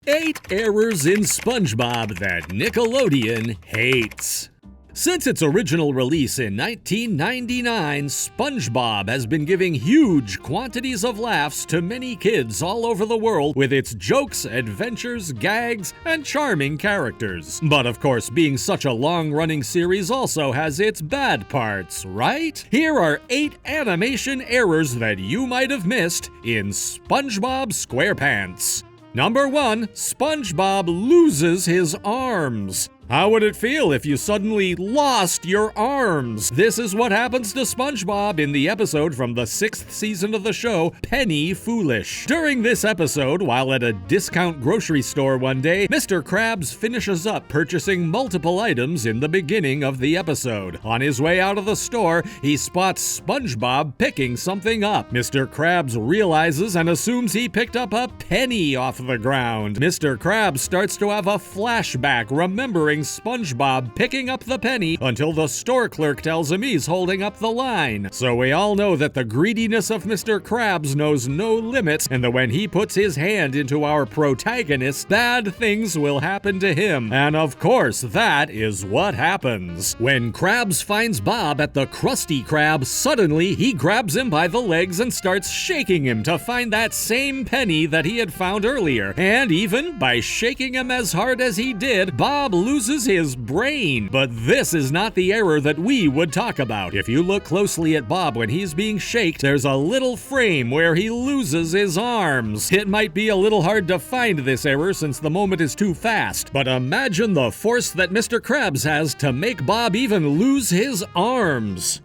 8 errors in SpongeBob that Nickelodeon hates. Since its original release in 1999, SpongeBob has been giving huge quantities of laughs to many kids all over the world with its jokes, adventures, gags, and charming characters. But of course, being such a long-running series also has its bad parts, right? Here are 8 animation errors that you might have missed in SpongeBob SquarePants. Number 1. SpongeBob loses his arms. How would it feel if you suddenly lost your arms? This is what happens to SpongeBob in the episode from the 6th season of the show, Penny Foolish. During this episode, while at a discount grocery store one day, Mr. Krabs finishes up purchasing multiple items in the beginning of the episode. On his way out of the store, he spots SpongeBob picking something up. Mr. Krabs realizes and assumes he picked up a penny off the ground. Mr. Krabs starts to have a flashback, remembering SpongeBob picking up the penny until the store clerk tells him he's holding up the line. So we all know that the greediness of Mr. Krabs knows no limits, and that when he puts his hand into our protagonist, bad things will happen to him. And of course, that is what happens. When Krabs finds Bob at the Krusty Krab, suddenly he grabs him by the legs and starts shaking him to find that same penny that he had found earlier. And even by shaking him as hard as he did, Bob loses his brain. But this is not the error that we would talk about. If you look closely at Bob when he's being shaked, there's a little frame where he loses his arms. It might be a little hard to find this error since the moment is too fast, but imagine the force that Mr. Krabs has to make Bob even lose his arms.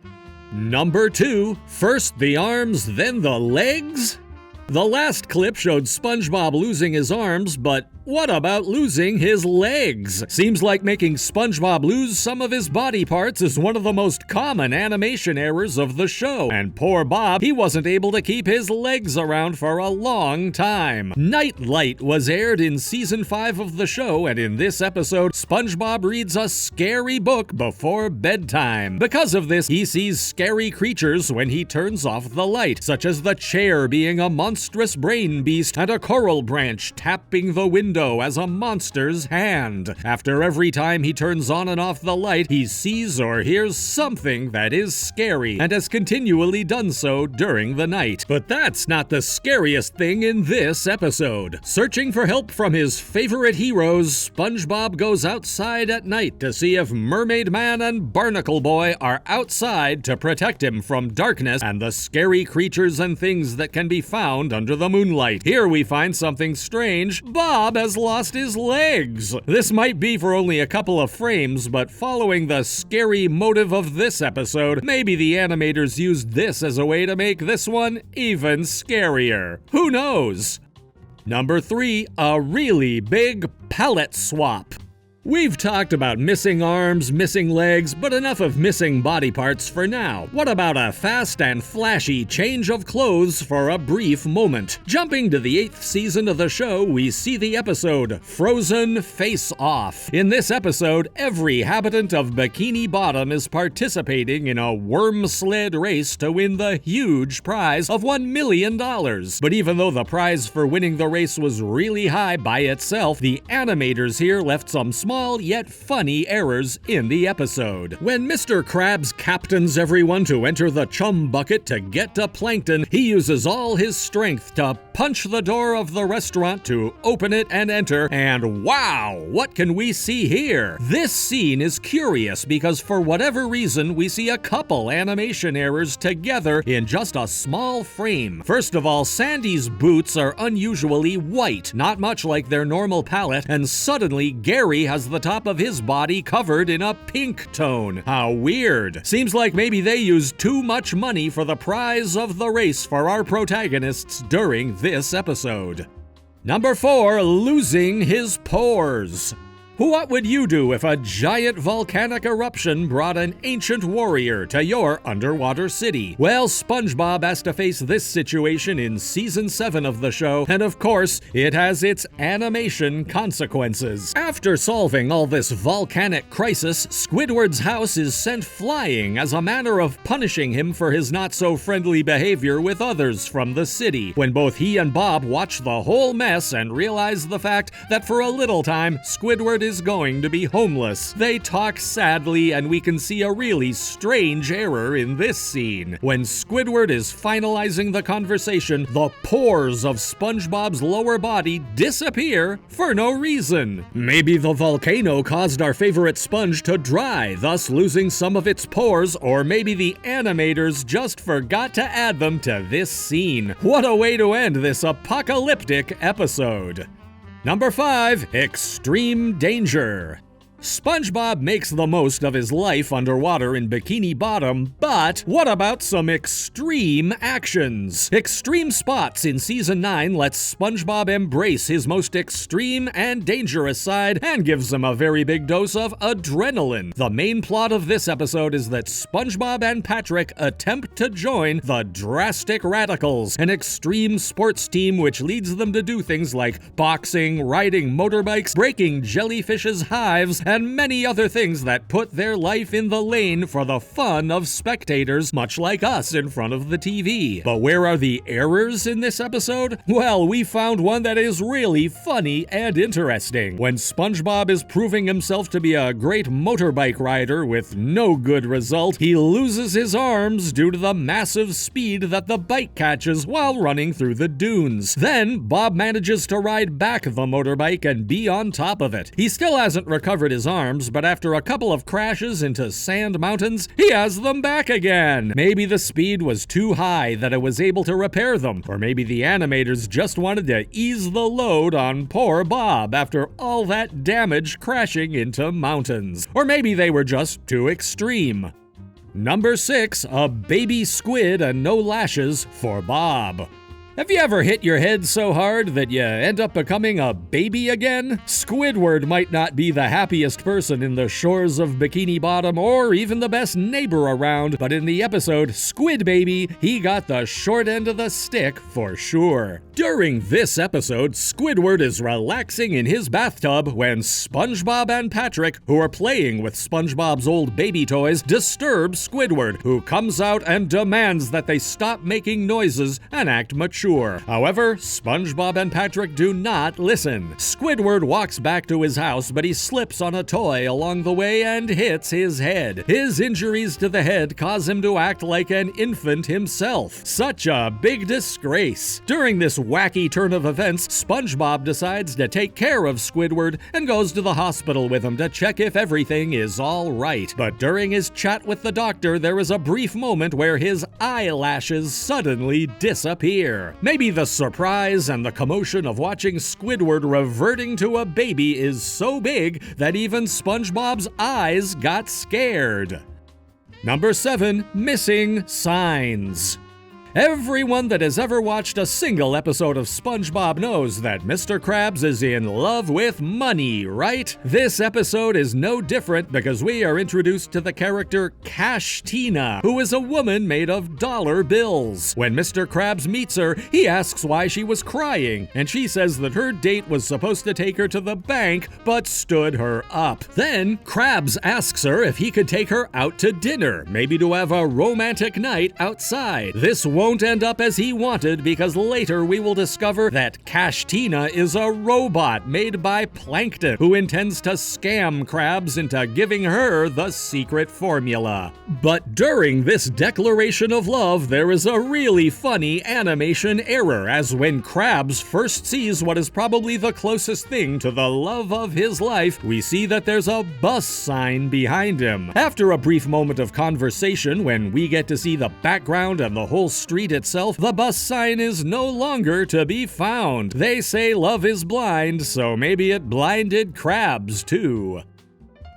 Number 2. First the arms, then the legs? The last clip showed SpongeBob losing his arms, but what about losing his legs? Seems like making SpongeBob lose some of his body parts is one of the most common animation errors of the show. And poor Bob, he wasn't able to keep his legs around for a long time. Nightlight was aired in season 5 of the show, and in this episode, SpongeBob reads a scary book before bedtime. Because of this, he sees scary creatures when he turns off the light, such as the chair being a monstrous brain beast and a coral branch tapping the window as a monster's hand. After every time he turns on and off the light, he sees or hears something that is scary, and has continually done so during the night. But that's not the scariest thing in this episode. Searching for help from his favorite heroes, SpongeBob goes outside at night to see if Mermaid Man and Barnacle Boy are outside to protect him from darkness and the scary creatures and things that can be found under the moonlight. Here we find something strange. Bob has lost his legs. This might be for only a couple of frames, but following the scary motive of this episode, maybe the animators used this as a way to make this one even scarier. Who knows? Number 3, a really big palette swap. We've talked about missing arms, missing legs, but enough of missing body parts for now. What about a fast and flashy change of clothes for a brief moment? Jumping to the 8th season of the show, we see the episode Frozen Face Off. In this episode, every habitant of Bikini Bottom is participating in a worm sled race to win the huge prize of $1 million. But even though the prize for winning the race was really high by itself, the animators here left some small yet funny errors in the episode. When Mr. Krabs captains everyone to enter the chum bucket to get to Plankton, he uses all his strength to punch the door of the restaurant to open it and enter, and wow, what can we see here? This scene is curious because for whatever reason, we see a couple animation errors together in just a small frame. First of all, Sandy's boots are unusually white, not much like their normal palette, and suddenly Gary has the top of his body covered in a pink tone. How weird. Seems like maybe they used too much money for the prize of the race for our protagonists during this episode. Number 4, losing his pores. What would you do if a giant volcanic eruption brought an ancient warrior to your underwater city? Well, SpongeBob has to face this situation in Season 7 of the show, and of course, it has its animation consequences. After solving all this volcanic crisis, Squidward's house is sent flying as a manner of punishing him for his not-so-friendly behavior with others from the city, when both he and Bob watch the whole mess and realize the fact that for a little time, Squidward is going to be homeless. They talk sadly, and we can see a really strange error in this scene. When Squidward is finalizing the conversation, the pores of SpongeBob's lower body disappear for no reason. Maybe the volcano caused our favorite sponge to dry, thus losing some of its pores, or maybe the animators just forgot to add them to this scene. What a way to end this apocalyptic episode. Number 5. Extreme Danger. SpongeBob makes the most of his life underwater in Bikini Bottom, but what about some extreme actions? Extreme Spots in Season 9 lets SpongeBob embrace his most extreme and dangerous side and gives him a very big dose of adrenaline. The main plot of this episode is that SpongeBob and Patrick attempt to join the Drastic Radicals, an extreme sports team which leads them to do things like boxing, riding motorbikes, breaking jellyfish's hives, and many other things that put their life in the lane for the fun of spectators, much like us in front of the TV. But where are the errors in this episode? Well, we found one that is really funny and interesting. When SpongeBob is proving himself to be a great motorbike rider with no good result, he loses his arms due to the massive speed that the bike catches while running through the dunes. Then, Bob manages to ride back the motorbike and be on top of it. He still hasn't recovered his arms, but after a couple of crashes into sand mountains, he has them back again. Maybe the speed was too high that it was able to repair them, or maybe the animators just wanted to ease the load on poor Bob after all that damage crashing into mountains. Or maybe they were just too extreme. Number 6, a baby squid and no lashes for Bob. Have you ever hit your head so hard that you end up becoming a baby again? Squidward might not be the happiest person in the shores of Bikini Bottom or even the best neighbor around, but in the episode Squid Baby, he got the short end of the stick for sure. During this episode, Squidward is relaxing in his bathtub when SpongeBob and Patrick, who are playing with SpongeBob's old baby toys, disturb Squidward, who comes out and demands that they stop making noises and act mature. However, SpongeBob and Patrick do not listen. Squidward walks back to his house, but he slips on a toy along the way and hits his head. His injuries to the head cause him to act like an infant himself. Such a big disgrace. During this wacky turn of events, SpongeBob decides to take care of Squidward and goes to the hospital with him to check if everything is all right. But during his chat with the doctor, there is a brief moment where his eyelashes suddenly disappear. Maybe the surprise and the commotion of watching Squidward reverting to a baby is so big that even SpongeBob's eyes got scared. Number 7, missing signs. Everyone that has ever watched a single episode of SpongeBob knows that Mr. Krabs is in love with money, right? This episode is no different because we are introduced to the character Cash Tina, who is a woman made of dollar bills. When Mr. Krabs meets her, he asks why she was crying, and she says that her date was supposed to take her to the bank, but stood her up. Then, Krabs asks her if he could take her out to dinner, maybe to have a romantic night outside. This won't end up as he wanted because later we will discover that Cash Tina is a robot made by Plankton who intends to scam Krabs into giving her the secret formula. But during this declaration of love, there is a really funny animation error, as when Krabs first sees what is probably the closest thing to the love of his life, we see that there's a bus sign behind him. After a brief moment of conversation, when we get to see the background and the whole street itself, the bus sign is no longer to be found. They say love is blind, so maybe it blinded Krabs too.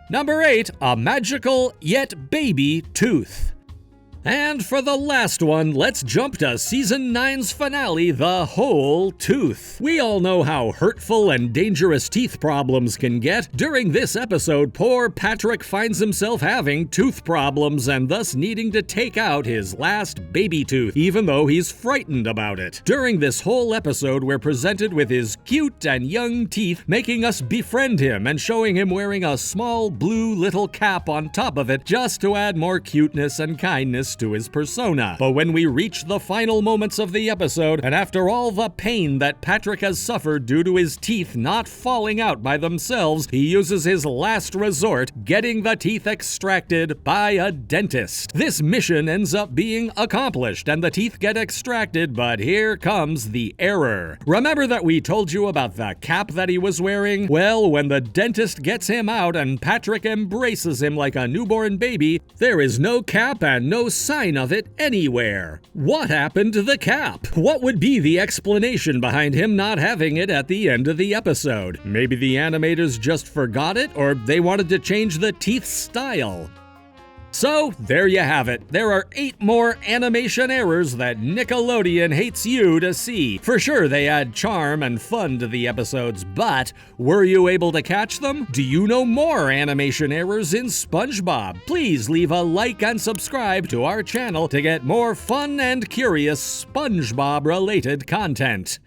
Number 8, a magical yet baby tooth. And for the last one, let's jump to Season 9's finale, The Whole Tooth. We all know how hurtful and dangerous teeth problems can get. During this episode, poor Patrick finds himself having tooth problems and thus needing to take out his last baby tooth, even though he's frightened about it. During this whole episode, we're presented with his cute and young teeth, making us befriend him and showing him wearing a small blue little cap on top of it just to add more cuteness and kindness to his persona. But when we reach the final moments of the episode, and after all the pain that Patrick has suffered due to his teeth not falling out by themselves, he uses his last resort, getting the teeth extracted by a dentist. This mission ends up being accomplished and the teeth get extracted, but here comes the error. Remember that we told you about the cap that he was wearing? Well, when the dentist gets him out and Patrick embraces him like a newborn baby, there is no cap and no sign of it anywhere. What happened to the cap? What would be the explanation behind him not having it at the end of the episode? Maybe the animators just forgot it, or they wanted to change the teeth style. So, there you have it. There are 8 more animation errors that Nickelodeon hates you to see. For sure, they add charm and fun to the episodes, but were you able to catch them? Do you know more animation errors in SpongeBob? Please leave a like and subscribe to our channel to get more fun and curious SpongeBob-related content.